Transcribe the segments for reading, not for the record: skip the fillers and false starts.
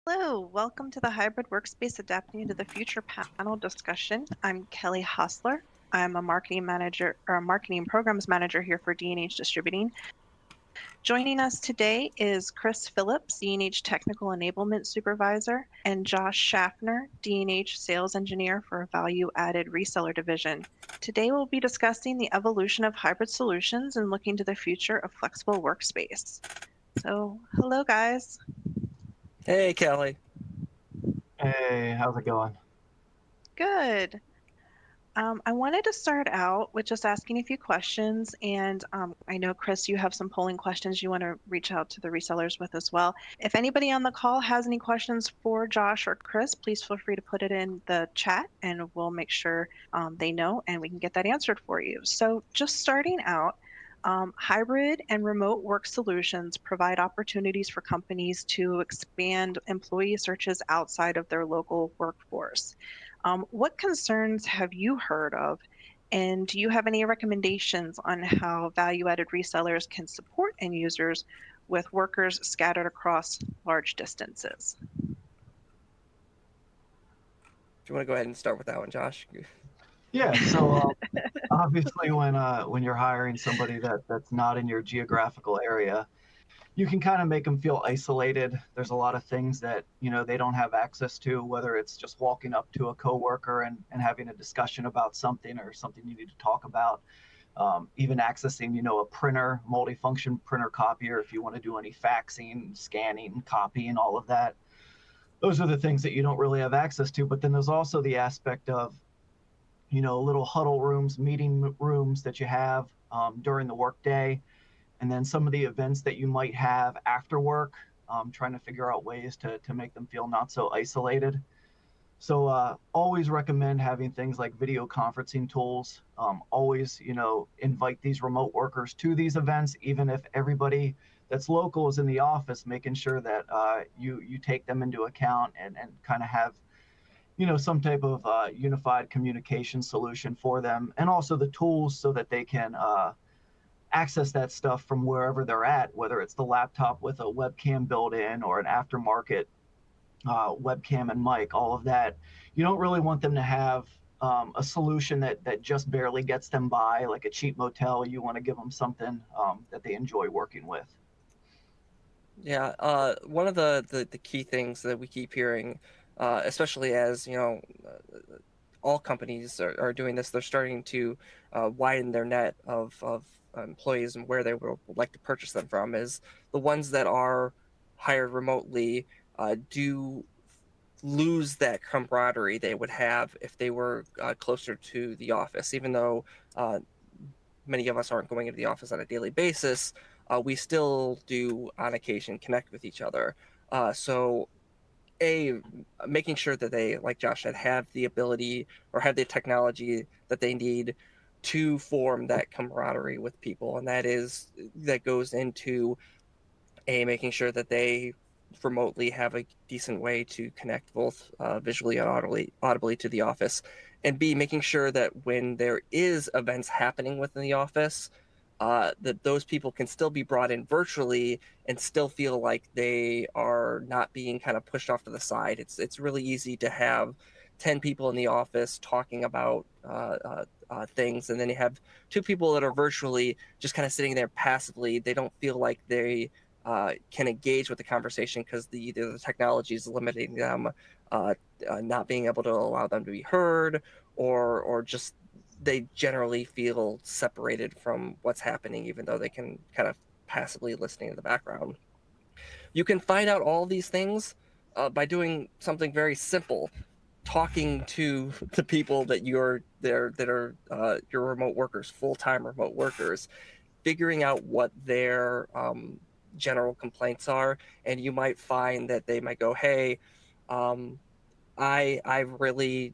Hello, welcome to the Hybrid Workspace Adapting to the Future panel discussion. I'm Kelly Hostler. I'm a marketing manager or a marketing programs manager here for D&H Distributing. Joining us today is Chris Phillips, D&H Technical Enablement Supervisor, and Josh Schaffner, D&H Sales Engineer for Value Added Reseller Division. Today we'll be discussing the evolution of hybrid solutions and looking to the future of flexible workspace. So, hello guys. Hey, Kelly. Hey, how's it going? Good. I wanted to start out with just asking a few questions, and I know, Chris, you have some polling questions you want to reach out to the resellers with as well. If anybody on the call has any questions for Josh or Chris, please feel free to put it in the chat, and we'll make sure they know, and we can get that answered for you. So just starting out, hybrid and remote work solutions provide opportunities for companies to expand employee searches outside of their local workforce. What concerns have you heard of? And do you have any recommendations on how value-added resellers can support end users with workers scattered across large distances? Do you want to go ahead and start with that one, Josh? Yeah, so obviously when you're hiring somebody that's not in your geographical area, you can kind of make them feel isolated. There's a lot of things that, they don't have access to, whether it's just walking up to a coworker and having a discussion about something or something you need to talk about. Even accessing, a printer, multifunction printer copier, if you want to do any faxing, scanning, copying, all of that. Those are the things that you don't really have access to. But then there's also the aspect of little huddle rooms, meeting rooms that you have during the workday, and then some of the events that you might have after work, trying to figure out ways to make them feel not so isolated. So always recommend having things like video conferencing tools. Always, invite these remote workers to these events, even if everybody that's local is in the office, making sure that you take them into account and kind of have some type of unified communication solution for them, and also the tools so that they can access that stuff from wherever they're at, whether it's the laptop with a webcam built in or an aftermarket webcam and mic, all of that. You don't really want them to have a solution that just barely gets them by, like a cheap motel. You want to give them something that they enjoy working with. Yeah, one of the key things that we keep hearing, especially as all companies are doing this, they're starting to widen their net of employees and where they would like to purchase them from, is the ones that are hired remotely do lose that camaraderie they would have if they were closer to the office. Even though many of us aren't going into the office on a daily basis, we still do on occasion connect with each other. So making sure that they, like Josh said, have the ability or have the technology that they need to form that camaraderie with people. And that goes into making sure that they remotely have a decent way to connect both visually and audibly to the office, and B, making sure that when there is events happening within the office, that those people can still be brought in virtually and still feel like they are not being kind of pushed off to the side. It's really easy to have 10 people in the office talking about things, and then you have two people that are virtually just kind of sitting there passively. They don't feel like they can engage with the conversation because either the technology is limiting them, not being able to allow them to be heard, or just they generally feel separated from what's happening, even though they can kind of passively listening in the background. You can find out all these things by doing something very simple: talking to the people that you're there that are your remote workers, full-time remote workers, figuring out what their general complaints are. And you might find that they might go, hey, I really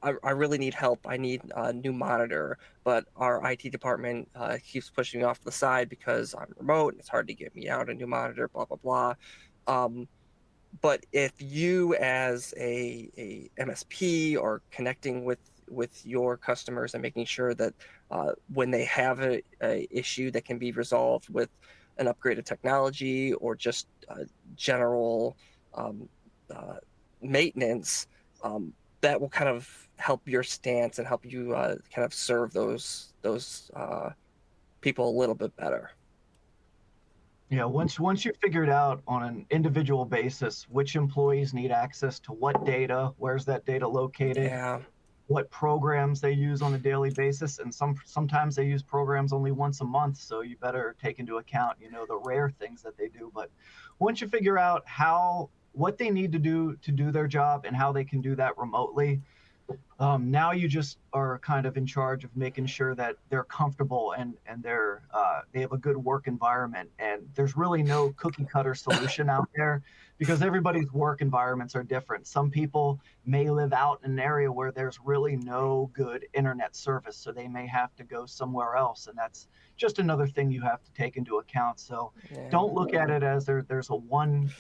I really need help. I need a new monitor, but our IT department keeps pushing me off to the side because I'm remote and it's hard to get me out a new monitor, blah, blah, blah. But if you as a MSP are connecting with your customers and making sure that when they have a issue that can be resolved with an upgraded technology or just general um, maintenance, that will kind of help your stance and help you kind of serve those people a little bit better. Yeah, once you figured out on an individual basis which employees need access to what data, where's that data located, Yeah. what programs they use on a daily basis, and sometimes they use programs only once a month, so you better take into account, the rare things that they do. But once you figure out what they need to do their job and how they can do that remotely, now you just are kind of in charge of making sure that they're comfortable and they have a good work environment. And there's really no cookie cutter solution out there because everybody's work environments are different. Some people may live out in an area where there's really no good internet service, so they may have to go somewhere else, and that's just another thing you have to take into account. So Yeah. don't look at it as there's a one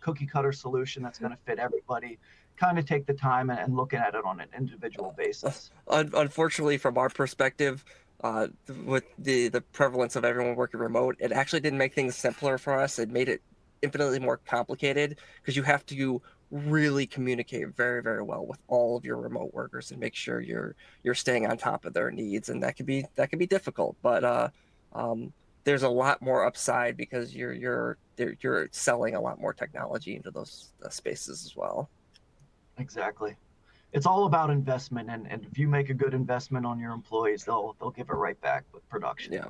cookie cutter solution that's going to fit everybody. Kind of take the time and looking at it on an individual basis. Unfortunately, from our perspective, with the prevalence of everyone working remote, it actually didn't make things simpler for us. It made it infinitely more complicated because you have to really communicate very, very well with all of your remote workers and make sure you're staying on top of their needs, and that can be difficult. But there's a lot more upside because you're selling a lot more technology into those spaces as well. Exactly. It's all about investment, and if you make a good investment on your employees, they'll give it right back with production. Yeah.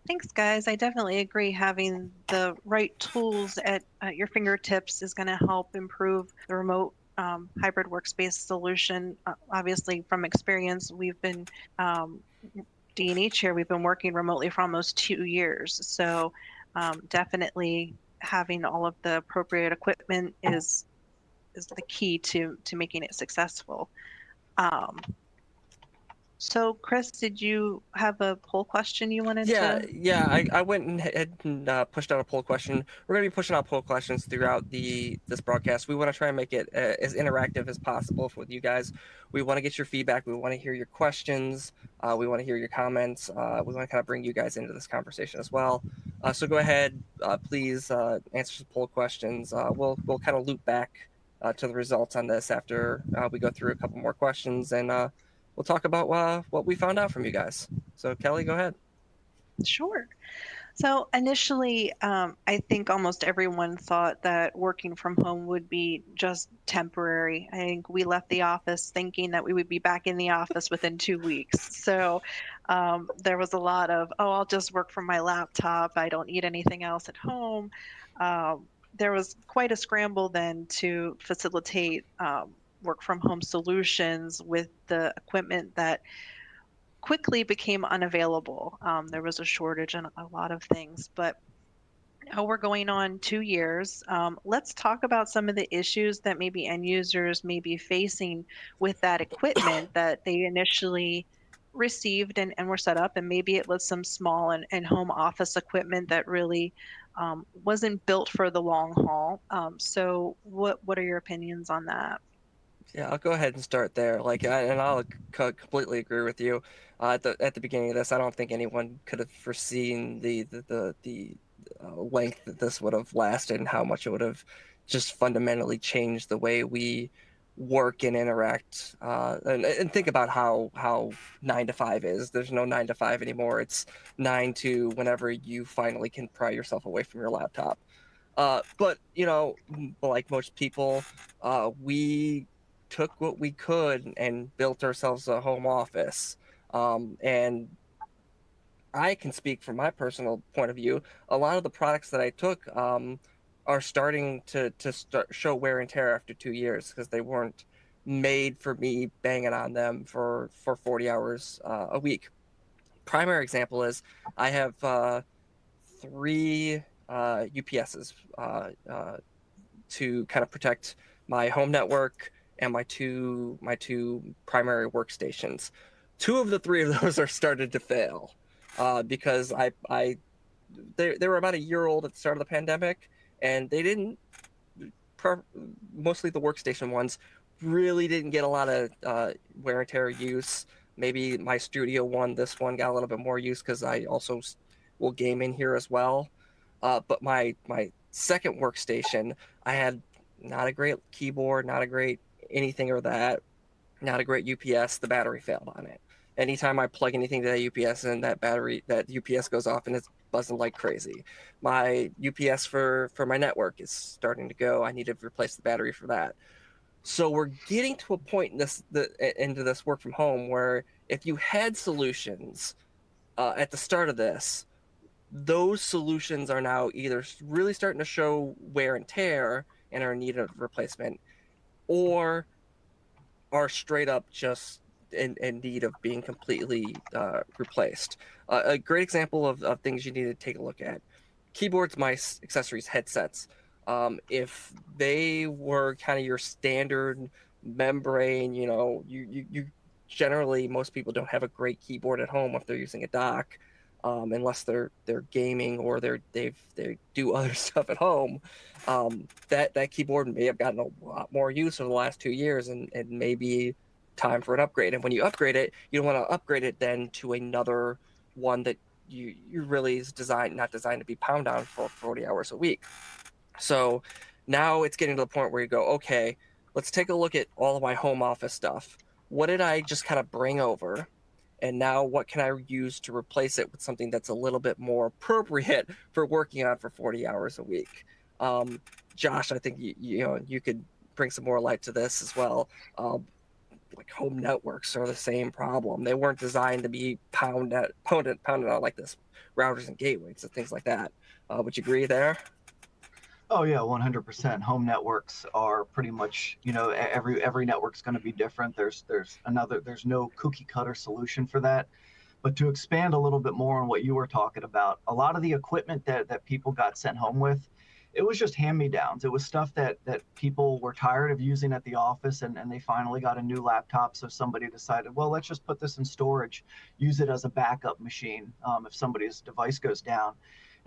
Thanks, guys. I definitely agree. Having the right tools at your fingertips is going to help improve the remote hybrid workspace solution. Obviously, from experience, we've been D&H here. We've been working remotely for almost 2 years. So definitely having all of the appropriate equipment is the key to making it successful. So, Chris, did you have a poll question you wanted to? Yeah. I went ahead and pushed out a poll question. We're going to be pushing out poll questions throughout this broadcast. We want to try and make it as interactive as possible with you guys. We want to get your feedback. We want to hear your questions. We want to hear your comments. We want to kind of bring you guys into this conversation as well. So go ahead, please answer some poll questions. We'll kind of loop back to the results on this after we go through a couple more questions, and we'll talk about what we found out from you guys. So Kelly, go ahead. Sure. So initially, I think almost everyone thought that working from home would be just temporary. I think we left the office thinking that we would be back in the office within 2 weeks. So there was a lot of, oh, I'll just work from my laptop. I don't need anything else at home. There was quite a scramble then to facilitate work from home solutions with the equipment that quickly became unavailable. There was a shortage in a lot of things, but now we're going on 2 years. Let's talk about some of the issues that maybe end users may be facing with that equipment that they initially received and were set up, and maybe it was some small and home office equipment that really wasn't built for the long haul. So what are your opinions on that? Yeah, I'll go ahead and start there. And I'll completely agree with you. At the beginning of this, I don't think anyone could have foreseen the length that this would have lasted and how much it would have just fundamentally changed the way we work and interact. And think about how 9 to 5 is. There's no 9 to 5 anymore. It's 9 to whenever you finally can pry yourself away from your laptop. But like most people, we took what we could and built ourselves a home office. And I can speak from my personal point of view. A lot of the products that I took are starting to show wear and tear after 2 years because they weren't made for me banging on them for 40 hours a week. Primary example is I have 3 UPSs to kind of protect my home network and my two primary workstations. 2 of the 3 of those are started to fail because they were about a year old at the start of the pandemic, and they didn't. Mostly the workstation ones really didn't get a lot of wear and tear use. Maybe my studio one, this one got a little bit more use because I also will game in here as well. But my second workstation, I had not a great keyboard, not a great anything or that, not a great UPS. The battery failed on it. Anytime I plug anything to that UPS and that UPS goes off and it's buzzing like crazy. My UPS for my network is starting to go. I need to replace the battery for that. So we're getting to a point in into this work from home where if you had solutions at the start of this, those solutions are now either really starting to show wear and tear and are in need of replacement, or are straight up just in need of being completely replaced. A great example of things you need to take a look at: keyboards, mice, accessories, headsets. If they were kind of your standard membrane, you generally, most people don't have a great keyboard at home if they're using a dock, unless they're gaming or they do other stuff at home. That keyboard may have gotten a lot more use over the last 2 years, and maybe time for an upgrade. And when you upgrade it, you don't want to upgrade it then to another one that you really is not designed to be pound on for 40 hours a week. So now it's getting to the point where you go, okay, let's take a look at all of my home office stuff. What did I just kind of bring over? And now what can I use to replace it with something that's a little bit more appropriate for working on for 40 hours a week? Josh, I think you could bring some more light to this as well. Like home networks are the same problem. They weren't designed to be pounded out like this, routers and gateways and things like that. Would you agree there? Oh yeah, 100%. Home networks are pretty much, every network's going to be different. There's no cookie cutter solution for that. But to expand a little bit more on what you were talking about, a lot of the equipment that people got sent home with, it was just hand-me-downs. It was stuff that people were tired of using at the office, and they finally got a new laptop. So somebody decided, well, let's just put this in storage, use it as a backup machine if somebody's device goes down.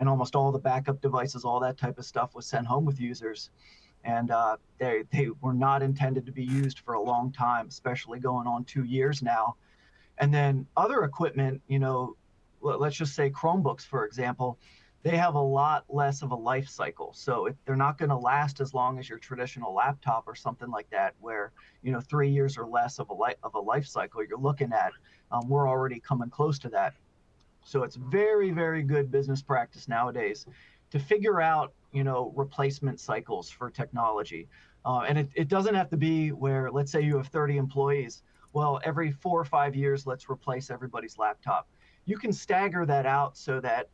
And almost all the backup devices, all that type of stuff was sent home with users. And they were not intended to be used for a long time, especially going on 2 years now. And then other equipment, let's just say Chromebooks, for example, they have a lot less of a life cycle. So they're not going to last as long as your traditional laptop or something like that, where 3 years or less of a life cycle you're looking at. We're already coming close to that. So it's very, very good business practice nowadays to figure out, replacement cycles for technology. And it doesn't have to be where, let's say you have 30 employees. Well, every 4 or 5 years, let's replace everybody's laptop. You can stagger that out so that,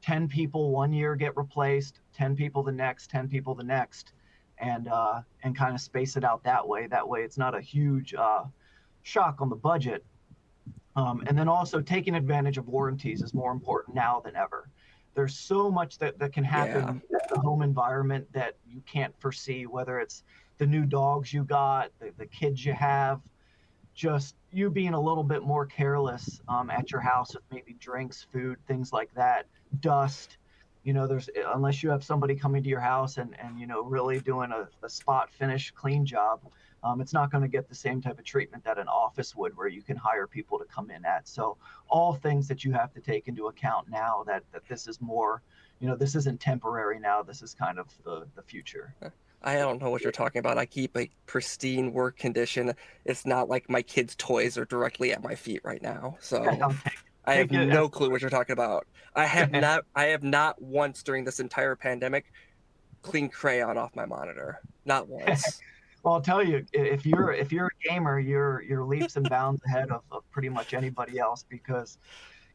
10 people 1 year get replaced, 10 people the next, 10 people the next, and kind of space it out that way. That way it's not a huge shock on the budget. And then also taking advantage of warranties is more important now than ever. There's so much that can happen in the home environment that you can't foresee, whether it's the new dogs you got, the kids you have, just you being a little bit more careless at your house with maybe drinks, food, things like that, dust. There's, unless you have somebody coming to your house and really doing a spot finish clean job, it's not going to get the same type of treatment that an office would, where you can hire people to come in at. So all things that you have to take into account now that this is more, this isn't temporary now. This is kind of the future. I don't know what you're talking about. I keep a pristine work condition. It's not like my kids' toys are directly at my feet right now. So I have no clue what you're talking about. I have not once during this entire pandemic cleaned crayon off my monitor. Not once. Well, I'll tell you, if you're a gamer, you're leaps and bounds ahead of pretty much anybody else, because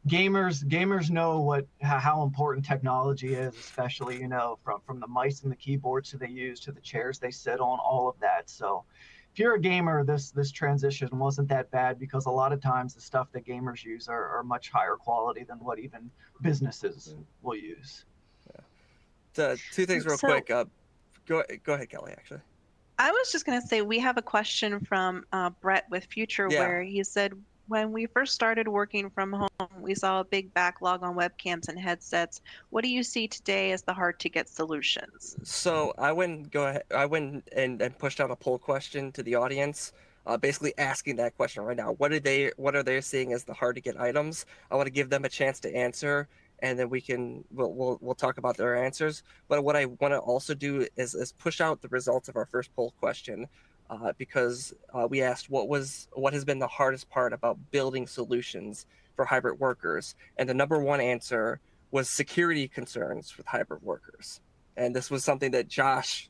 gamers know how important technology is, especially from the mice and the keyboards that they use to the chairs they sit on, all of that. So if you're a gamer, this transition wasn't that bad, because a lot of times the stuff that gamers use are much higher quality than what even businesses will use. Yeah. Two things real quick. Go ahead, Kelly, actually. I was just going to say, we have a question from Brett with Future, where he said, when we first started working from home, we saw a big backlog on webcams and headsets. What do you see today as the hard-to-get solutions? So I went and pushed out a poll question to the audience, basically asking that question right now. What are they seeing as the hard-to-get items? I want to give them a chance to answer, and then we'll talk about their answers. But what I want to also do is push out the results of our first poll question, because we asked what has been the hardest part about building solutions for hybrid workers, and the number one answer was security concerns with hybrid workers. And this was something that Josh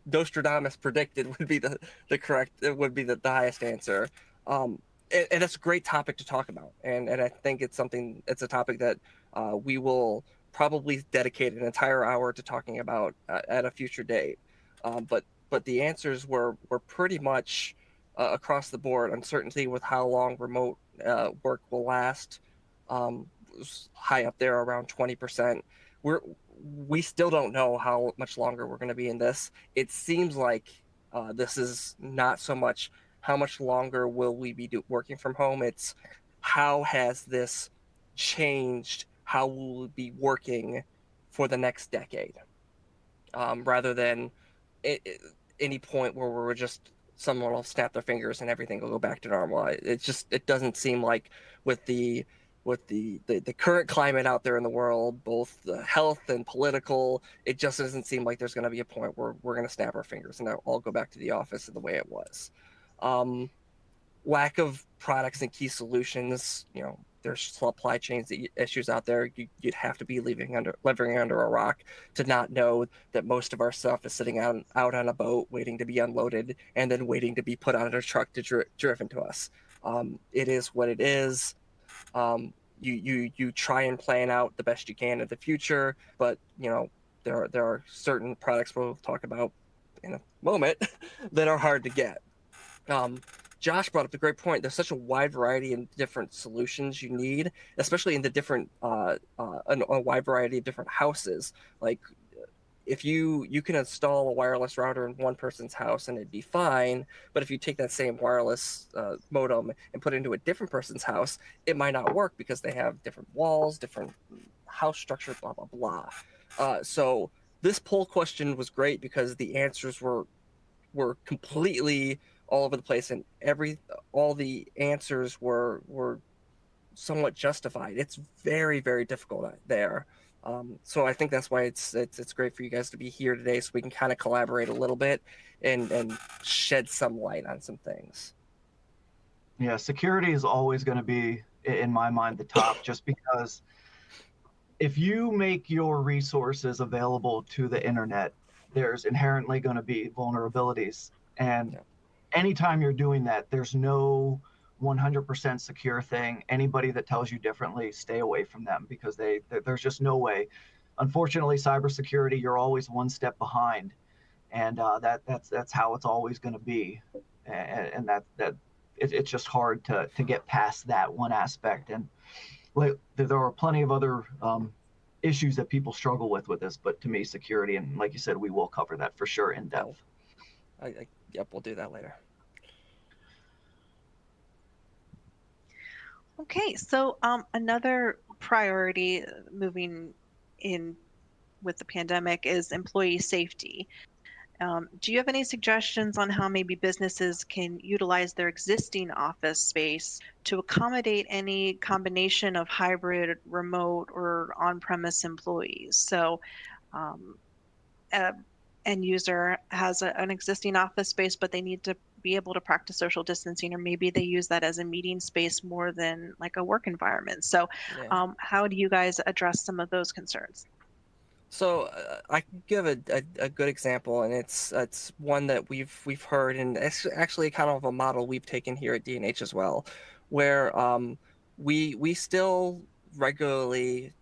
Nostradamus predicted would be the highest answer. And that's a great topic to talk about. And I think it's a topic that we will probably dedicate an entire hour to talking about at a future date. But the answers were pretty much across the board. Uncertainty with how long remote work will last, was high up there, around 20%. We still don't know how much longer we're going to be in this. It seems like this is not so much how much longer will we be working from home. It's how has this changed how we'll be working for the next decade, rather than any point where we're just someone will snap their fingers and everything will go back to normal. It doesn't seem like with the current climate out there in the world, both the health and political, it just doesn't seem like there's going to be a point where we're going to snap our fingers and all go back to the office the way it was. Lack of products and key solutions. There's supply chains issues out there. You'd have to be living under a rock to not know that most of our stuff is sitting out on a boat waiting to be unloaded and then waiting to be put on a truck to driven to us. It is what it is. You try and plan out the best you can in the future, but there are certain products we'll talk about in a moment that are hard to get. Josh brought up a great point. There's such a wide variety of different solutions you need, especially in the different a wide variety of different houses. Like if you can install a wireless router in one person's house and it'd be fine, but if you take that same wireless modem and put it into a different person's house, it might not work because they have different walls, different house structure, blah blah blah. So this poll question was great because the answers were completely all over the place, and all the answers were somewhat justified. It's very, very difficult there. So I think that's why it's great for you guys to be here today, so we can kind of collaborate a little bit and shed some light on some things. Yeah, security is always going to be, in my mind, the top, just because if you make your resources available to the internet, there's inherently going to be vulnerabilities. And anytime you're doing that, there's no 100% secure thing. Anybody that tells you differently, stay away from them, because there's just no way. Unfortunately, cybersecurity, you're always one step behind, and that's how it's always going to be. And it's just hard to get past that one aspect. And there are plenty of other issues that people struggle with this, but to me, security, and like you said, we will cover that for sure in depth. Yep, we'll do that later. Okay, so another priority moving in with the pandemic is employee safety. Do you have any suggestions on how maybe businesses can utilize their existing office space to accommodate any combination of hybrid, remote, or on-premise employees? So end user has an existing office space, but they need to be able to practice social distancing, or maybe they use that as a meeting space more than like a work environment. So how do you guys address some of those concerns? So I can give a good example, and it's one that we've heard, and it's actually kind of a model we've taken here at D&H as well, where we still regularly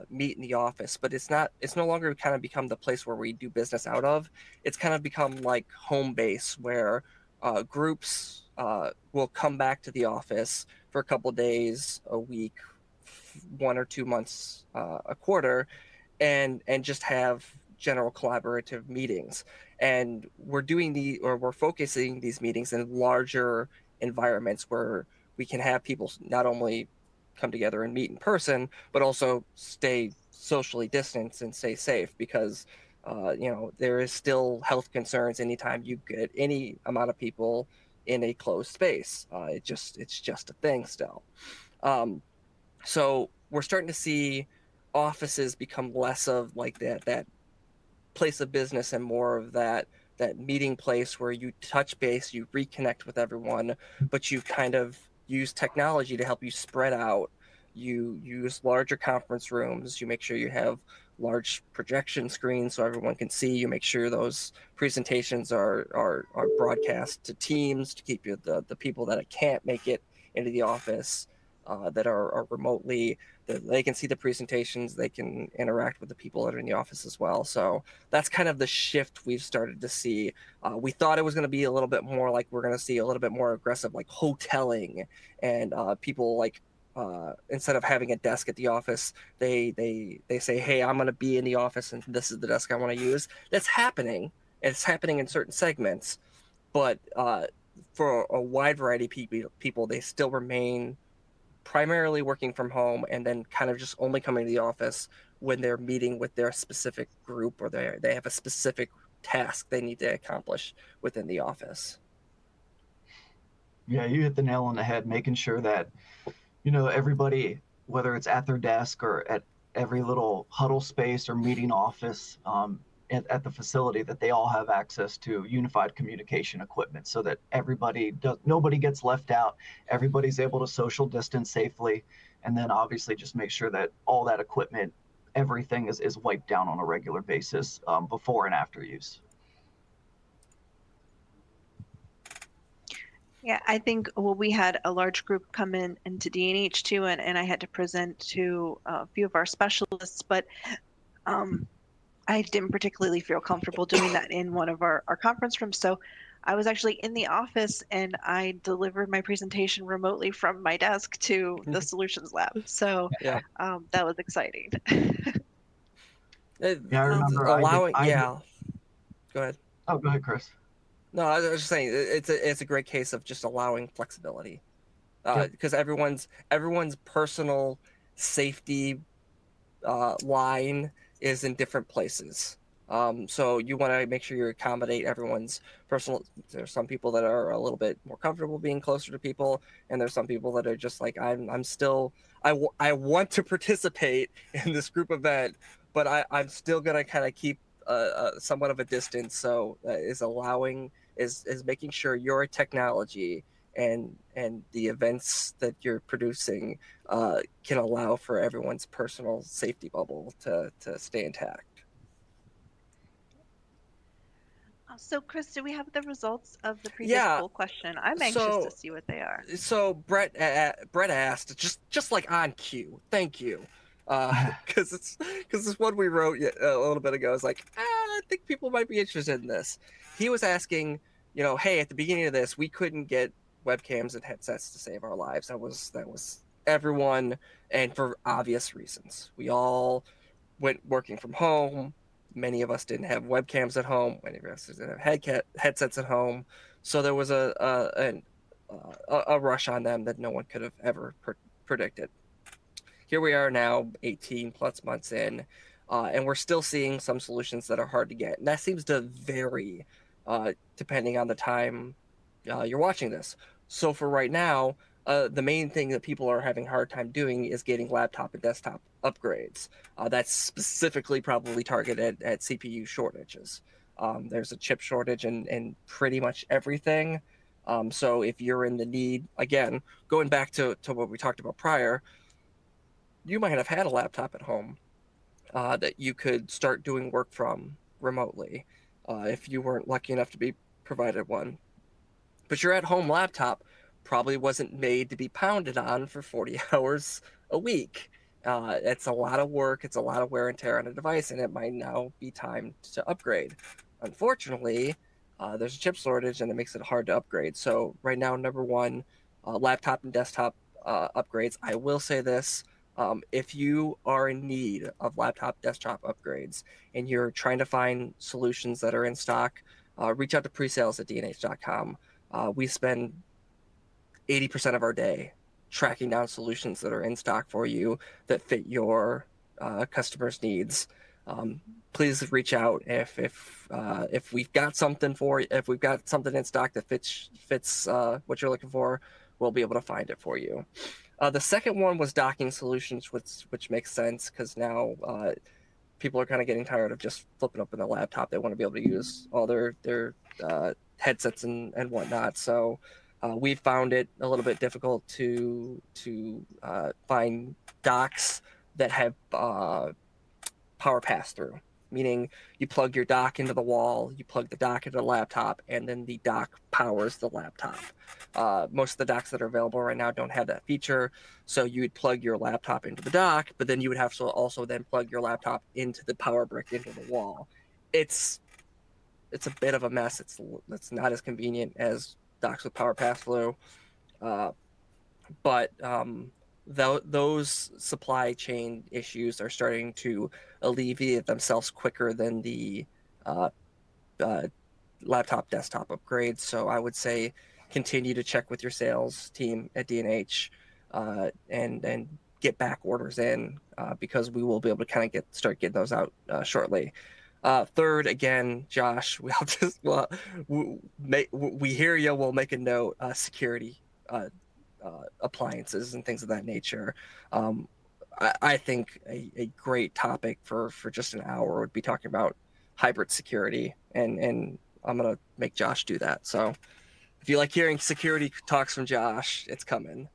meet in the office, but it's no longer kind of become the place where we do business out of. It's kind of become like home base, where groups will come back to the office for a couple days, a week, 1 or 2 months, a quarter, and just have general collaborative meetings. And we're focusing these meetings in larger environments where we can have people not only come together and meet in person, but also stay socially distanced and stay safe, because there is still health concerns anytime you get any amount of people in a closed space. It's just a thing still. So we're starting to see offices become less of like that place of business and more of that meeting place where you touch base, you reconnect with everyone, but you kind of use technology to help you spread out. You use larger conference rooms. You make sure you have large projection screens so everyone can see. You make sure those presentations are broadcast to teams to keep you the people that can't make it into the office, that are remotely, that they can see the presentations, they can interact with the people that are in the office as well. So that's kind of the shift we've started to see. We thought it was going to be a little bit more like we're going to see a little bit more aggressive like hoteling, and people like instead of having a desk at the office, they say, hey, I'm going to be in the office and this is the desk I want to use. That's happening. It's happening in certain segments, but for a wide variety of people, they still remain primarily working from home and then kind of just only coming to the office when they're meeting with their specific group, or they have a specific task they need to accomplish within the office. Yeah, you hit the nail on the head, making sure that, everybody, whether it's at their desk or at every little huddle space or meeting office, at the facility, that they all have access to unified communication equipment so that nobody gets left out. Everybody's able to social distance safely. And then obviously just make sure that all that equipment, everything is wiped down on a regular basis, before and after use. Yeah, I think, well, we had a large group come into DNH too, and I had to present to a few of our specialists, but I didn't particularly feel comfortable doing that in one of our conference rooms. So I was actually in the office and I delivered my presentation remotely from my desk to the solutions lab. So Yeah. that was exciting. Yeah, I remember allowing, yeah. Go ahead. Oh, go ahead, Chris. No, I was just saying it's a great case of just allowing flexibility, Yep. because everyone's personal safety line is in different places. So you want to make sure you accommodate everyone's personal. There's some people that are a little bit more comfortable being closer to people, and there's some people that are just like, I'm still, I want to participate in this group event, but I'm still gonna kind of keep somewhat of a distance. So is making sure your technology and the events that you're producing can allow for everyone's personal safety bubble to stay intact. So, Chris, do we have the results of the previous poll question? I'm anxious to see what they are. So Brett asked, just like on cue. Thank you. Because this one we wrote a little bit ago is like, I think people might be interested in this. He was asking, hey, at the beginning of this, we couldn't get webcams and headsets to save our lives. That was everyone, and for obvious reasons. We all went working from home. Many of us didn't have webcams at home. Many of us didn't have headsets at home. So there was a rush on them that no one could have ever predicted. Here we are now, 18 plus months in, and we're still seeing some solutions that are hard to get. And that seems to vary depending on the time you're watching this. So for right now, the main thing that people are having a hard time doing is getting laptop and desktop upgrades. That's specifically probably targeted at CPU shortages. There's a chip shortage in pretty much everything. So if you're in the need, again, going back to what we talked about prior, you might have had a laptop at home that you could start doing work from remotely if you weren't lucky enough to be provided one. But your at-home laptop probably wasn't made to be pounded on for 40 hours a week. It's a lot of work. It's a lot of wear and tear on a device, and it might now be time to upgrade. Unfortunately, there's a chip shortage, and it makes it hard to upgrade. So right now, number one, laptop and desktop upgrades. I will say this. If you are in need of laptop desktop upgrades and you're trying to find solutions that are in stock, reach out to presales at dnh.com. We spend 80% of our day tracking down solutions that are in stock for you that fit your customers' needs. Please reach out if we've got something if we've got something in stock that fits what you're looking for. We'll be able to find it for you. The second one was docking solutions, which makes sense because now people are kind of getting tired of just flipping open a laptop. They want to be able to use all their headsets and whatnot. So we found it a little bit difficult to find docks that have power pass through, meaning you plug your dock into the wall, you plug the dock into the laptop, and then the dock powers the laptop. Most of the docks that are available right now don't have that feature, so you would plug your laptop into the dock, but then you would have to also then plug your laptop into the power brick into the wall. It's a bit of a mess. It's not as convenient as docks with power pass through, but those supply chain issues are starting to alleviate themselves quicker than the uh, laptop desktop upgrades. So I would say continue to check with your sales team at D&H and get back orders in because we will be able to kind of start getting those out shortly. Third, again, Josh, we hear you. We'll make a note. Security appliances and things of that nature. I think a great topic for just an hour would be talking about hybrid security, and I'm gonna make Josh do that. So if you like hearing security talks from Josh, it's coming.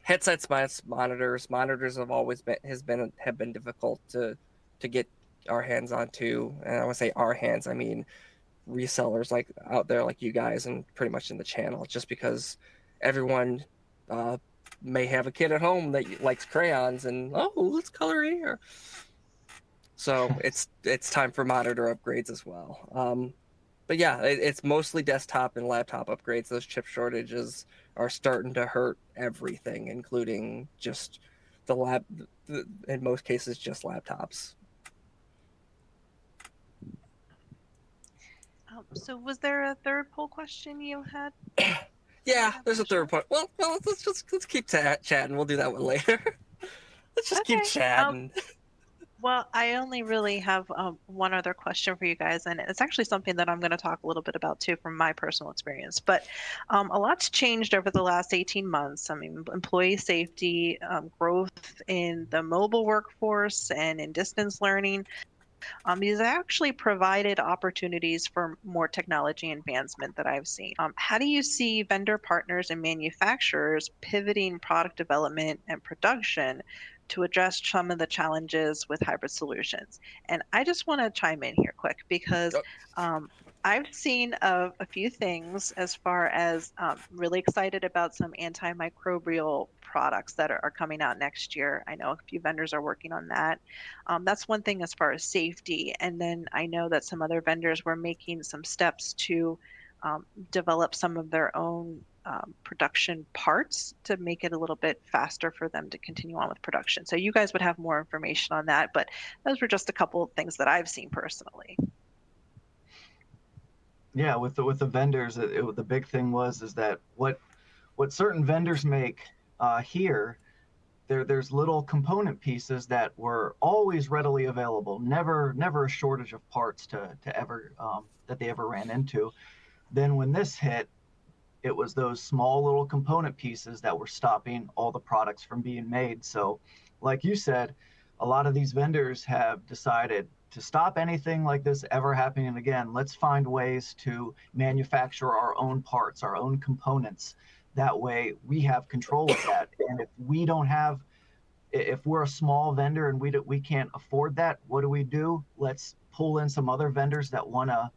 Headsets, monitors have been difficult to get our hands onto, and I want to say our hands, I mean resellers like out there like you guys and pretty much in the channel, just because everyone may have a kid at home that likes crayons and let's color here. So it's time for monitor upgrades as well. But yeah, it's mostly desktop and laptop upgrades. Those chip shortages are starting to hurt everything, including just in most cases, just laptops. So was there a third poll question you had? Yeah, there's a third point. Well, let's keep chatting. We'll do that one later. Let's just keep chatting. Well, I only really have one other question for you guys, and it's actually something that I'm going to talk a little bit about too from my personal experience. But a lot's changed over the last 18 months. I mean, employee safety, growth in the mobile workforce, and in distance learning. These actually provided opportunities for more technology advancement that I've seen. How do you see vendor partners and manufacturers pivoting product development and production to address some of the challenges with hybrid solutions? And I just want to chime in here quick because I've seen a few things as far as really excited about some antimicrobial products that are coming out next year. I know a few vendors are working on that. That's one thing as far as safety. And then I know that some other vendors were making some steps to develop some of their own production parts to make it a little bit faster for them to continue on with production. So you guys would have more information on that, but those were just a couple of things that I've seen personally. Yeah, with the vendors, the big thing is that what certain vendors make here, there's little component pieces that were always readily available, never a shortage of parts to ever that they ever ran into. Then when this hit, it was those small little component pieces that were stopping all the products from being made. So, like you said, a lot of these vendors have decided to stop anything like this ever happening again. Let's find ways to manufacture our own parts, our own components. That way we have control of that. And if we're a small vendor and we can't afford that, what do? Let's pull in some other vendors that want to,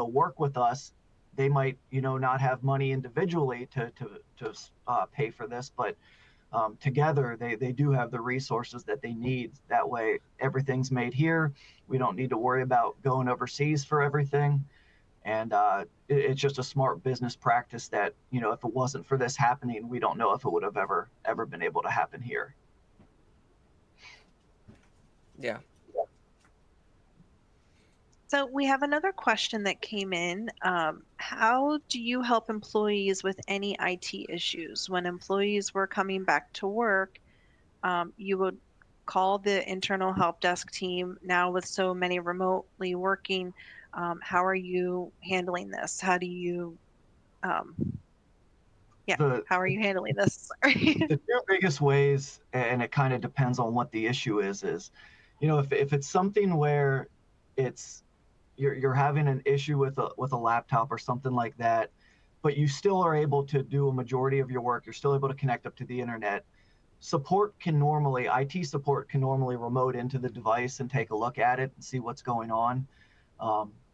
work with us. They might, not have money individually to pay for this, but together they do have the resources that they need. That way everything's made here. We don't need to worry about going overseas for everything. And it's just a smart business practice that, if it wasn't for this happening, we don't know if it would have ever been able to happen here. Yeah. So we have another question that came in. How do you help employees with any IT issues? When employees were coming back to work, you would call the internal help desk team. Now with so many remotely working, how are you handling this? How do you Yeah. the How are you handling this? Sorry. the two biggest ways, and it kind of depends on what the issue is, if it's something where it's you're having an issue with a laptop or something like that, but you still are able to do a majority of your work, you're still able to connect up to the internet. IT support can normally remote into the device and take a look at it and see what's going on.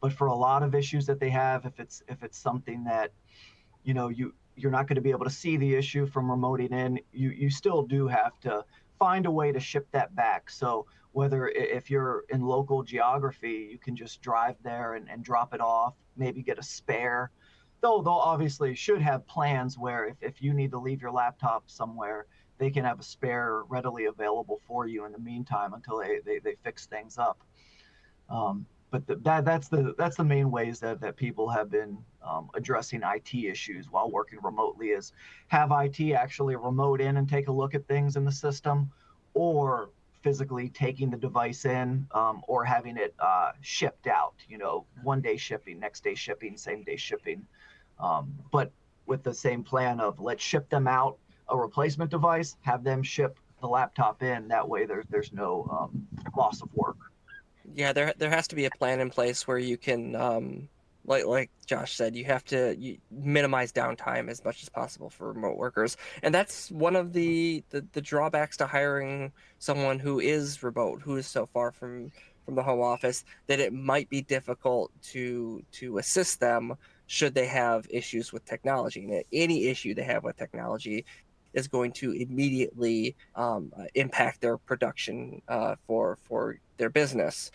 But for a lot of issues that they have, if it's something that you're not going to be able to see the issue from remoting in, you still do have to find a way to ship that back. So whether if you're in local geography, you can just drive there and drop it off, maybe get a spare. They'll obviously should have plans where if you need to leave your laptop somewhere, they can have a spare readily available for you in the meantime until they fix things up. But that's the main ways that people have been addressing IT issues while working remotely, is have IT actually remote in and take a look at things in the system, or physically taking the device in, or having it shipped out. 1 day shipping, next day shipping, same day shipping, but with the same plan of let's ship them out a replacement device, have them ship the laptop in. That way, there's no loss of work. Yeah, there has to be a plan in place where you can, like Josh said, you have to minimize downtime as much as possible for remote workers, and that's one of the drawbacks to hiring someone who is remote, who is so far from the home office, that it might be difficult to assist them should they have issues with technology. And any issue they have with technology is going to immediately impact their production for their business.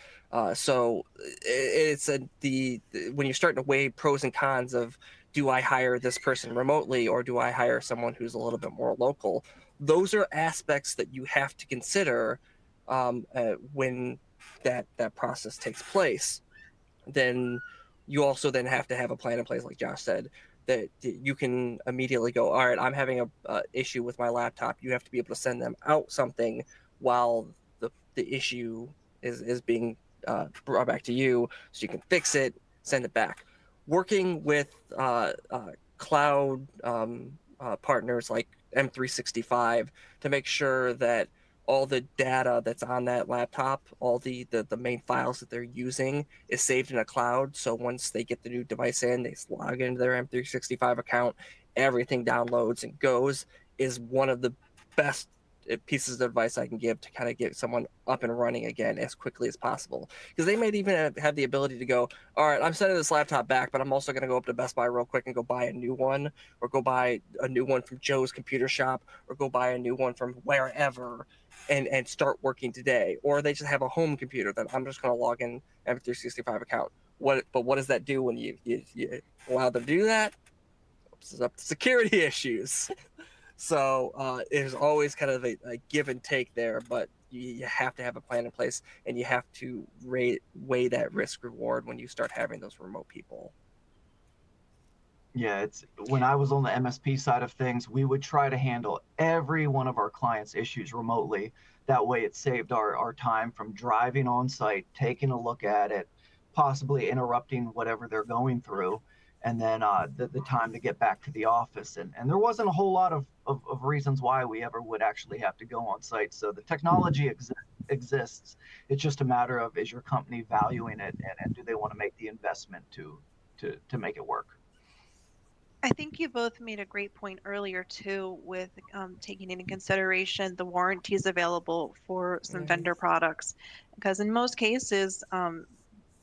So it's when you're starting to weigh pros and cons of, do I hire this person remotely or do I hire someone who's a little bit more local? Those are aspects that you have to consider when that process takes place. Then you also then have to have a plan in place, like Josh said, that you can immediately go, all right, I'm having a issue with my laptop. You have to be able to send them out something while the issue is being brought back to you, so you can fix it, send it back. Working with cloud partners like M365 to make sure that all the data that's on that laptop, all the main files that they're using, is saved in a cloud. So once they get the new device in, they log into their M365 account, everything downloads and goes, is one of the best pieces of advice I can give to kind of get someone up and running again as quickly as possible. Because they might even have the ability to go, all right, I'm sending this laptop back, but I'm also going to go up to Best Buy real quick and go buy a new one, or go buy a new one from Joe's computer shop, or go buy a new one from wherever, and start working today. Or they just have a home computer that I'm just going to log in M365 account. But what does that do when you allow them to do that? Opens up to security issues. So there's always kind of a give and take there, but you have to have a plan in place, and you have to weigh that risk reward when you start having those remote people. Yeah, it's when I was on the MSP side of things, we would try to handle every one of our clients' issues remotely. That way it saved our time from driving on site, taking a look at it, possibly interrupting whatever they're going through, and then the time to get back to the office. And there wasn't a whole lot of reasons why we ever would actually have to go on site. So the technology exists. It's just a matter of, is your company valuing it, and do they want to make the investment to make it work? I think you both made a great point earlier too, with taking into consideration the warranties available for some Mm-hmm. vendor products, because in most cases,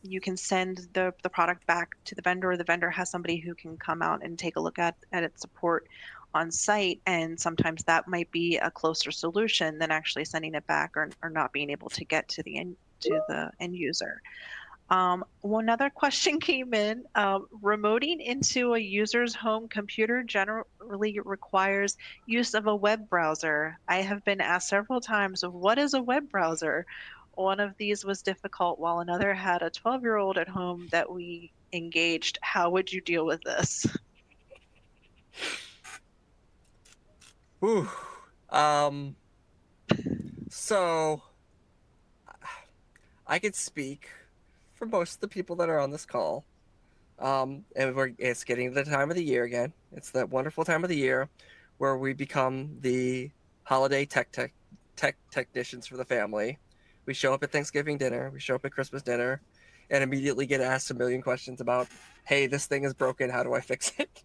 you can send the product back to the vendor, or the vendor has somebody who can come out and take a look at its support on site, and sometimes that might be a closer solution than actually sending it back, or not being able to get to the end user. One other question came in. Remoting into a user's home computer generally requires use of a web browser. I have been asked several times, what is a web browser? One of these was difficult, while another had a 12-year-old at home that we engaged. How would you deal with this? Whew. Um, so I could speak for most of the people that are on this call. It's getting to the time of the year again. It's that wonderful time of the year where we become the holiday tech technicians for the family. We show up at Thanksgiving dinner, we show up at Christmas dinner, and immediately get asked a million questions about, hey, this thing is broken, how do I fix it?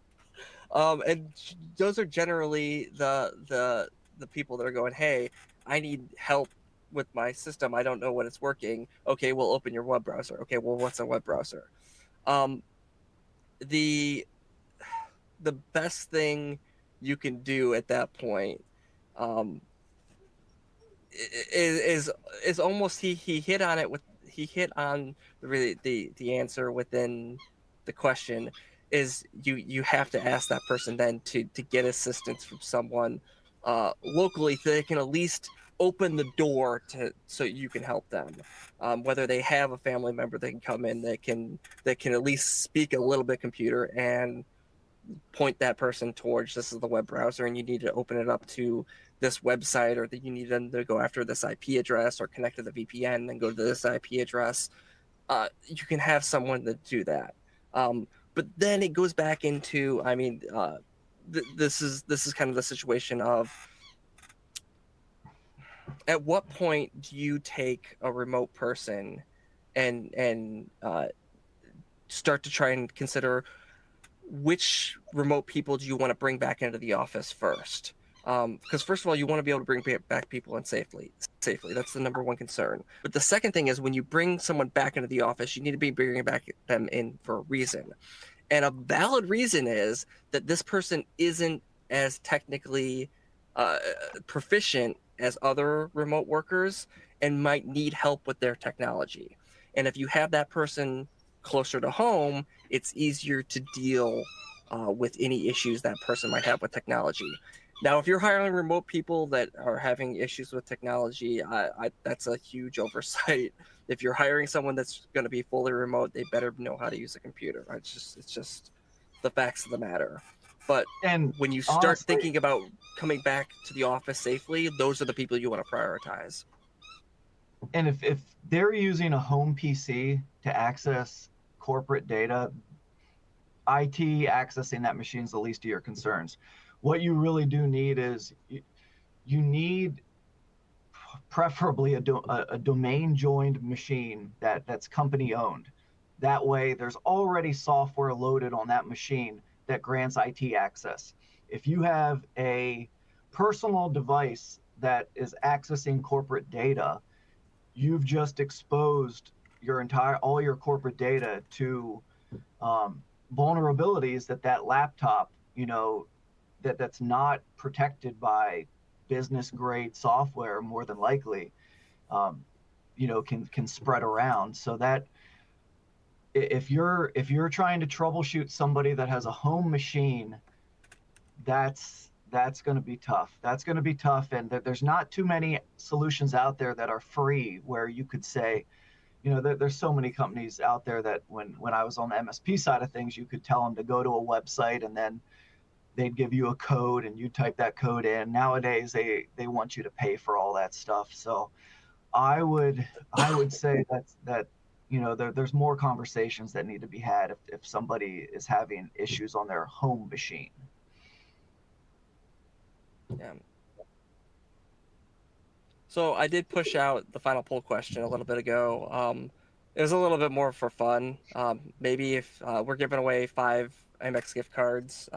And those are generally the people that are going, hey, I need help with my system. I don't know what it's working. Okay, we'll open your web browser. Okay, well, what's a web browser? Um, the the best thing you can do at that point um, is almost he hit on it with he hit on really the answer within the question is you have to ask that person then to get assistance from someone locally so they can at least open the door to so you can help them, whether they have a family member that can come in that can at least speak a little bit computer and point that person towards this is the web browser and you need to open it up to this website, or that you need them to go after this IP address or connect to the VPN and go to this IP address. You can have someone to do that. But then it goes back into, I mean, this is kind of the situation of at what point do you take a remote person and start to try and consider which remote people do you want to bring back into the office first? Because first of all, you want to be able to bring back people in safely. That's the number one concern. But the second thing is when you bring someone back into the office, you need to be bringing back them in for a reason. And a valid reason is that this person isn't as technically proficient as other remote workers and might need help with their technology. And if you have that person closer to home, it's easier to deal with any issues that person might have with technology. Now, if you're hiring remote people that are having issues with technology, that's a huge oversight. If you're hiring someone that's going to be fully remote, they better know how to use a computer. It's just the facts of the matter. But And when you start honestly, thinking about coming back to the office safely, those are the people you want to prioritize. and if they're using a home PC to access corporate data, IT accessing that machine is the least of your concerns. What you really do need is you need preferably a domain joined machine that's company owned. That way, there's already software loaded on that machine that grants IT access. If you have a personal device that is accessing corporate data, you've just exposed all your corporate data to vulnerabilities that laptop, that's not protected by business grade software, more than likely, can spread around. So that if you're trying to troubleshoot somebody that has a home machine, that's going to be tough. That's going to be tough, and there's not too many solutions out there that are free where you could say, there's so many companies out there that when I was on the MSP side of things, you could tell them to go to a website and then they'd give you a code and you type that code in. Nowadays, they want you to pay for all that stuff. So I would say that there's more conversations that need to be had if somebody is having issues on their home machine. Yeah. So I did push out the final poll question a little bit ago. It was a little bit more for fun. Maybe if we're giving away 5 Amex gift cards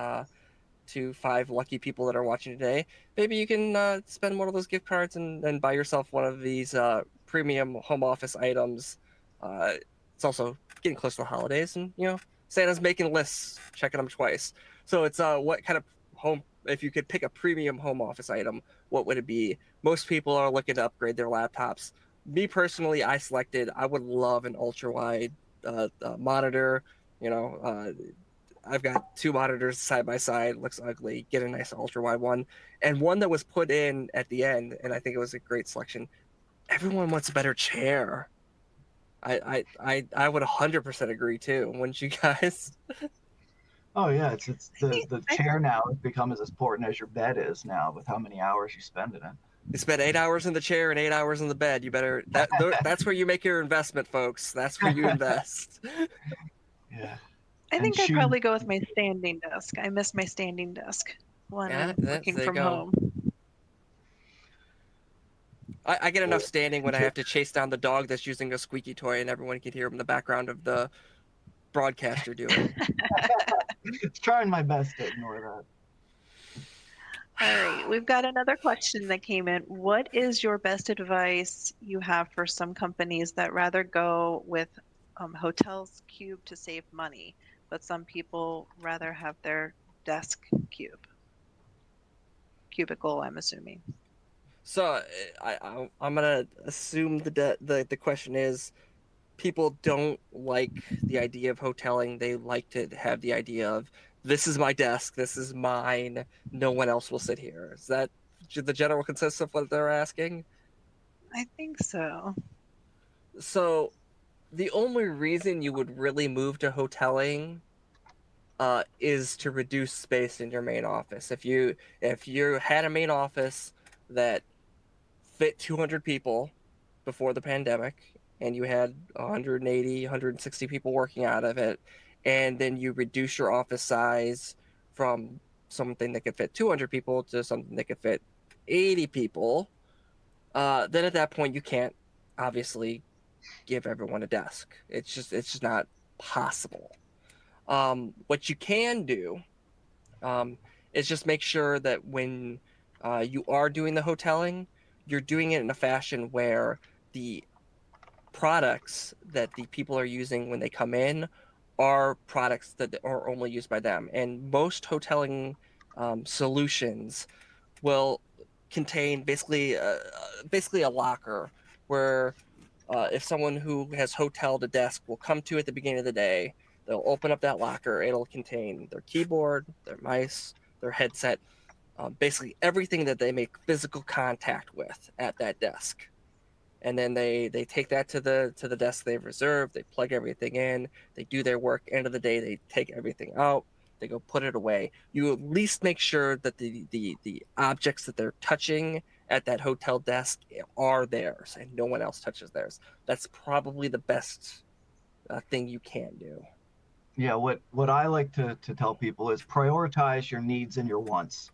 to 5 lucky people that are watching today, maybe you can spend one of those gift cards and buy yourself one of these premium home office items. It's also getting close to the holidays, and Santa's making lists, checking them twice. So it's what kind of home, if you could pick a premium home office item, what would it be? Most people are looking to upgrade their laptops. Me personally, I would love an ultra wide monitor. I've got 2 monitors side by side, looks ugly. Get a nice ultra wide one, and one that was put in at the end, and I think it was a great selection. Everyone wants a better chair. I would 100% agree too. Wouldn't you guys? Oh yeah, it's the chair now has become as important as your bed is now, with how many hours you spend in it. You spend 8 hours in the chair and 8 hours in the bed. You better that's where you make your investment, folks. That's where you invest. Yeah. I and think I'd choose. probably go with my standing desk. I miss my standing desk when Yeah, I'm that's working there you from go. home. I get enough Well, standing when I have to chase down the dog that's using a squeaky toy, and everyone can hear him in the background of the broadcaster doing. trying my best to ignore that. All right, we've got another question that came in. What is your best advice you have for some companies that rather go with hotels cube to save money, but some people rather have their desk cubicle, I'm assuming. So I'm gonna assume the question is people don't like the idea of hoteling. They like to have the idea of this is my desk, this is mine, no one else will sit here. Is that the general consensus of what they're asking? I think so. So the only reason you would really move to hoteling is to reduce space in your main office. If you had a main office that fit 200 people before the pandemic, and you had 180, 160 people working out of it, and then you reduce your office size from something that could fit 200 people to something that could fit 80 people, then at that point you can't obviously give everyone a desk. It's just not possible. What you can do is just make sure that when you are doing the hoteling, you're doing it in a fashion where the products that the people are using when they come in are products that are only used by them. And most hoteling solutions will contain basically a locker where if someone who has hoteled a desk will come to at the beginning of the day, they'll open up that locker. It'll contain their keyboard, their mice, their headset, basically everything that they make physical contact with at that desk. And then they take that to the desk they've reserved. They plug everything in. They do their work. End of the day, they take everything out. They go put it away. You at least make sure that the objects that they're touching at that hotel desk are theirs, and no one else touches theirs. That's probably the best thing you can do. Yeah, what I like to tell people is prioritize your needs and your wants,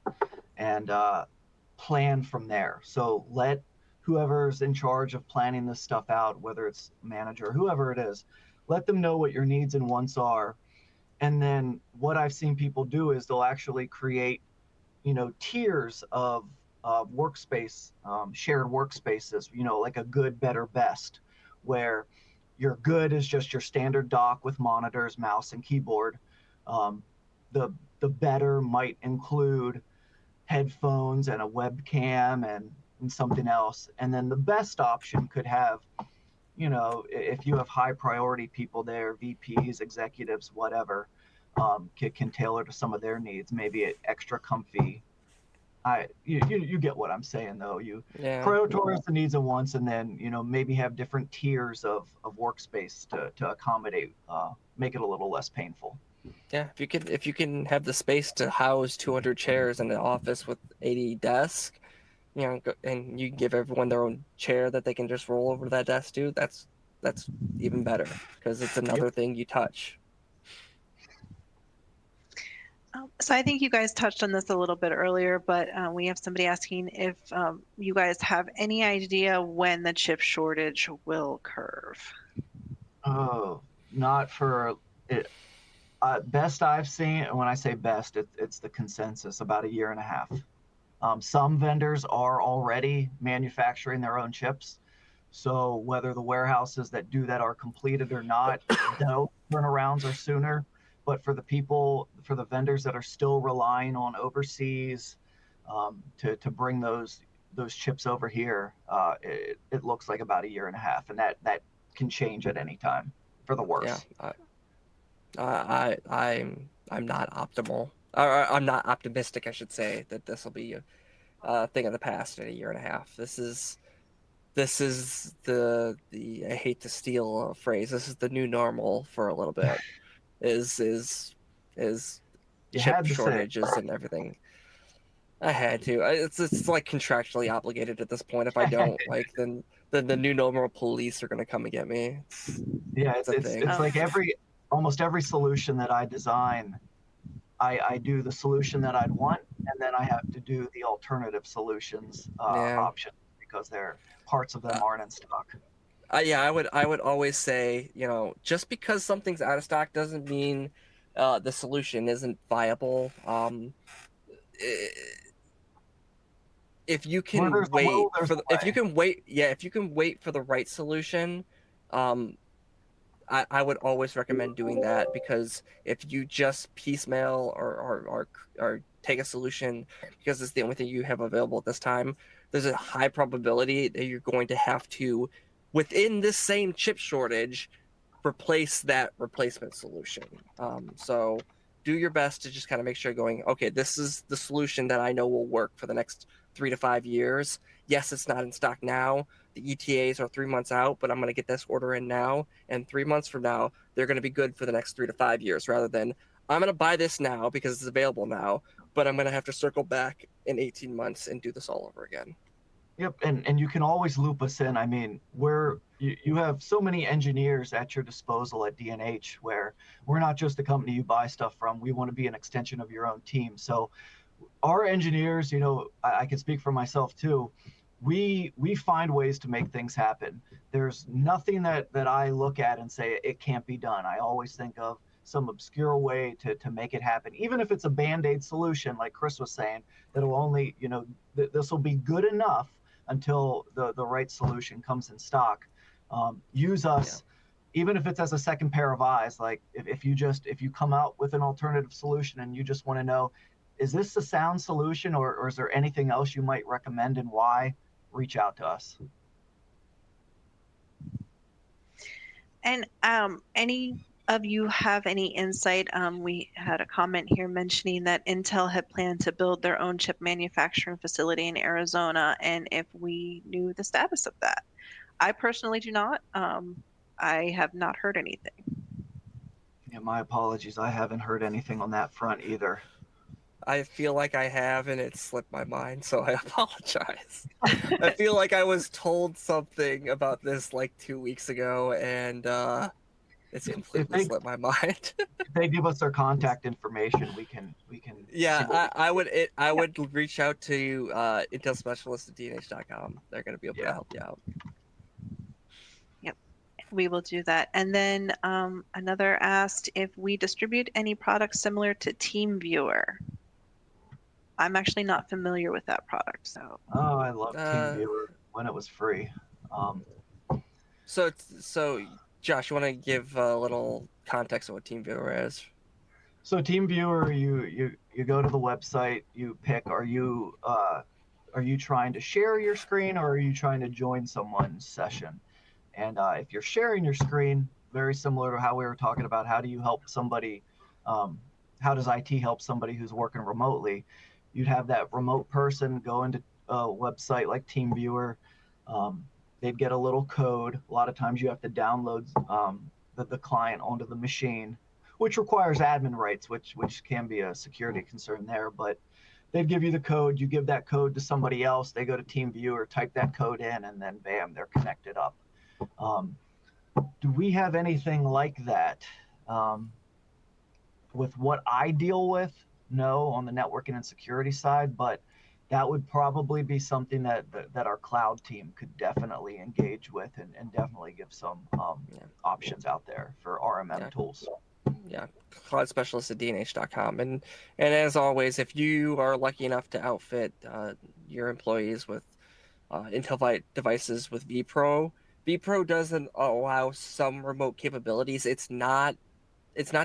and plan from there. So let whoever's in charge of planning this stuff out, whether it's manager, whoever it is, let them know what your needs and wants are. And then what I've seen people do is they'll actually create, tiers of workspace, shared workspaces, like a good, better, best, where your good is just your standard dock with monitors, mouse, and keyboard. Um, the better might include headphones and a webcam and something else. And then the best option could have, if you have high priority people there, VPs, executives, whatever, can tailor to some of their needs, maybe an extra comfy. You get what I'm saying though. You Yeah. prioritize the needs and wants, and then maybe have different tiers of workspace to accommodate, make it a little less painful. Yeah, if you can have the space to house 200 chairs in an office with 80 desks, and you give everyone their own chair that they can just roll over to that desk to, that's even better because it's another thing you touch. So I think you guys touched on this a little bit earlier, but we have somebody asking if you guys have any idea when the chip shortage will curve. Oh, not for it. Best I've seen, and when I say best, it's the consensus, about a year and a half. Some vendors are already manufacturing their own chips. So whether the warehouses that do that are completed or not, no turnarounds are sooner. But for the vendors that are still relying on overseas to bring those chips over here, it looks like about a year and a half, and that can change at any time for the Yeah, worse. I'm not optimal. Or I'm not optimistic, I should say, that this will be a thing of the past in a year and a half. This is the I hate to steal a phrase. This is the new normal for a little bit. Is You chip had to say. shortages and everything. I had to. It's like contractually obligated at this point. If I don't, like, then the new normal police are gonna come and get me. Yeah, It's a thing. it's like almost every solution that I design, I do the solution that I'd want, and then I have to do the alternative solutions Yeah. option because parts of them Uh, aren't in stock. yeah, I would always say, just because something's out of stock doesn't mean the solution isn't viable. I- if you Where can there's a will, wait there's a if you way. can wait, yeah, if you can wait for the right solution, um, I would always recommend doing that, because if you just piecemeal or take a solution because it's the only thing you have available at this time, there's a high probability that you're going to have to, within this same chip shortage, replace that replacement solution. So do your best to just kind of make sure going, okay, this is the solution that I know will work for the next 3 to 5 years. Yes, it's not in stock now. The ETAs are 3 months out, but I'm going to get this order in now. And 3 months from now, they're going to be good for the next 3 to 5 years, rather than I'm going to buy this now because it's available now, but I'm going to have to circle back in 18 months and do this all over again. Yep, and you can always loop us in. I mean, you have so many engineers at your disposal at D&H, where we're not just a company you buy stuff from. We want to be an extension of your own team. So our engineers, I can speak for myself too. We find ways to make things happen. There's nothing that I look at and say it can't be done. I always think of some obscure way to make it happen, even if it's a band-aid solution, like Chris was saying, that'll only, this will be good enough until the right solution comes in stock. Use us, even if it's as a second pair of eyes. Like if you come out with an alternative solution and you just want to know, is this a sound solution, or is there anything else you might recommend and why? Reach out to us. And any of you have any insight? We had a comment here mentioning that Intel had planned to build their own chip manufacturing facility in Arizona, and if we knew the status of that. I personally do not. I have not heard anything. Yeah, my apologies. I haven't heard anything on that front either. I feel like I have, and it slipped my mind, so I apologize. I feel like I was told something about this like 2 weeks ago, and it's If completely they slipped my mind. if they give us their contact information, we can see Yeah, what I would reach out to Intel specialists at DNH.com. They're going to be able to help you out. Yep, we will do that. And then another asked if we distribute any products similar to Teamviewer. I'm actually not familiar with that product, so. Oh, I love Uh, TeamViewer when it was free. so Josh, you want to give a little context of what TeamViewer is? So TeamViewer, you go to the website, you pick, are you trying to share your screen, or are you trying to join someone's session? And if you're sharing your screen, very similar to how we were talking about, how do you help somebody? How does IT help somebody who's working remotely? You'd have that remote person go into a website like TeamViewer. They'd get a little code. A lot of times you have to download the client onto the machine, which requires admin rights, which can be a security concern there. But they'd give you the code. You give that code to somebody else. They go to TeamViewer, type that code in, and then bam, they're connected up. Do we have anything like that? With what I deal with, no, on the networking and security side, but that would probably be something that our cloud team could definitely engage with and definitely give some options out there for RMM tools. Yeah, cloud specialist at DNH.com. And as always, if you are lucky enough to outfit your employees with Intel devices with vPro, vPro doesn't allow some remote capabilities. It's not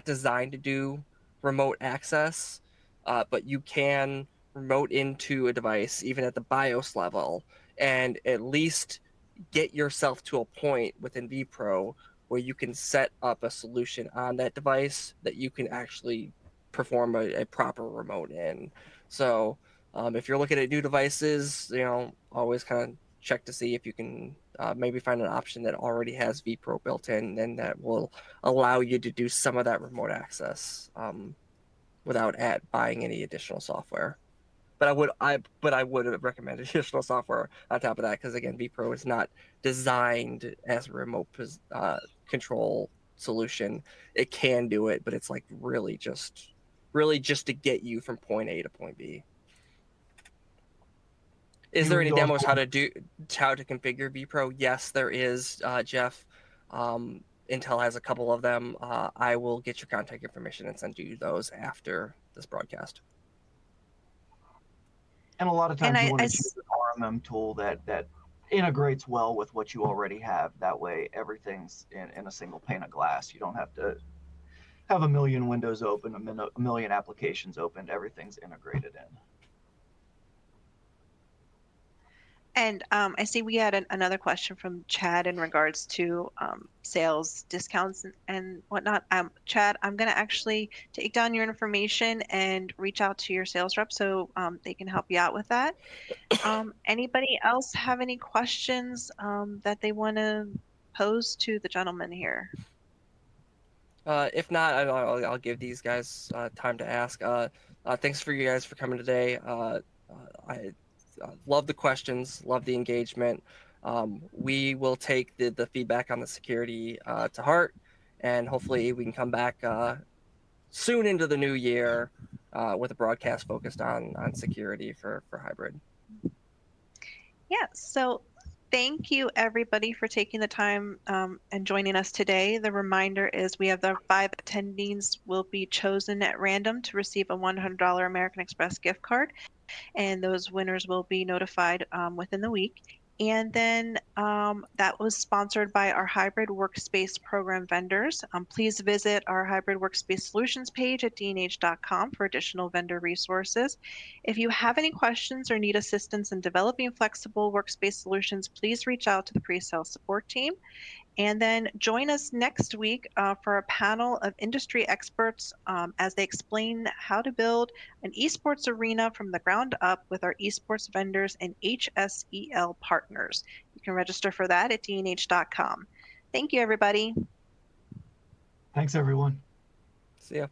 designed to do remote access, but you can remote into a device even at the BIOS level, and at least get yourself to a point within vPro where you can set up a solution on that device that you can actually perform a proper remote in. So if you're looking at new devices, always kind of check to see if you can maybe find an option that already has vPro built in, and that will allow you to do some of that remote access without buying any additional software. But I would recommend additional software on top of that, because again, vPro is not designed as a remote control solution. It can do it, but it's like really just to get you from point A to point B. Is there any demos how to configure vPro? Yes, there is, Jeff. Intel has a couple of them. I will get your contact information and send you those after this broadcast. And a lot of times you want to choose an RMM tool that integrates well with what you already have. That way everything's in a single pane of glass. You don't have to have a million windows open, a million applications open. Everything's integrated in. And I see we had another question from Chad in regards to sales discounts and whatnot. Chad, I'm going to actually take down your information and reach out to your sales rep so they can help you out with that. Anybody else have any questions that they want to pose to the gentleman here? If not, I'll give these guys time to ask. Thanks for you guys for coming today. I love the questions, love the engagement. We will take the feedback on the security to heart, and hopefully we can come back soon into the new year with a broadcast focused on security for Hybrid. Yeah, so thank you everybody for taking the time and joining us today. The reminder is we have the 5 attendees will be chosen at random to receive a $100 American Express gift card, and those winners will be notified within the week. And then that was sponsored by our Hybrid Workspace program vendors. Please visit our Hybrid Workspace Solutions page at dnh.com for additional vendor resources. If you have any questions or need assistance in developing flexible workspace solutions, please reach out to the pre-sale support team. And then join us next week for a panel of industry experts as they explain how to build an esports arena from the ground up with our esports vendors and HSEL partners. You can register for that at dnh.com. Thank you, everybody. Thanks, everyone. See ya.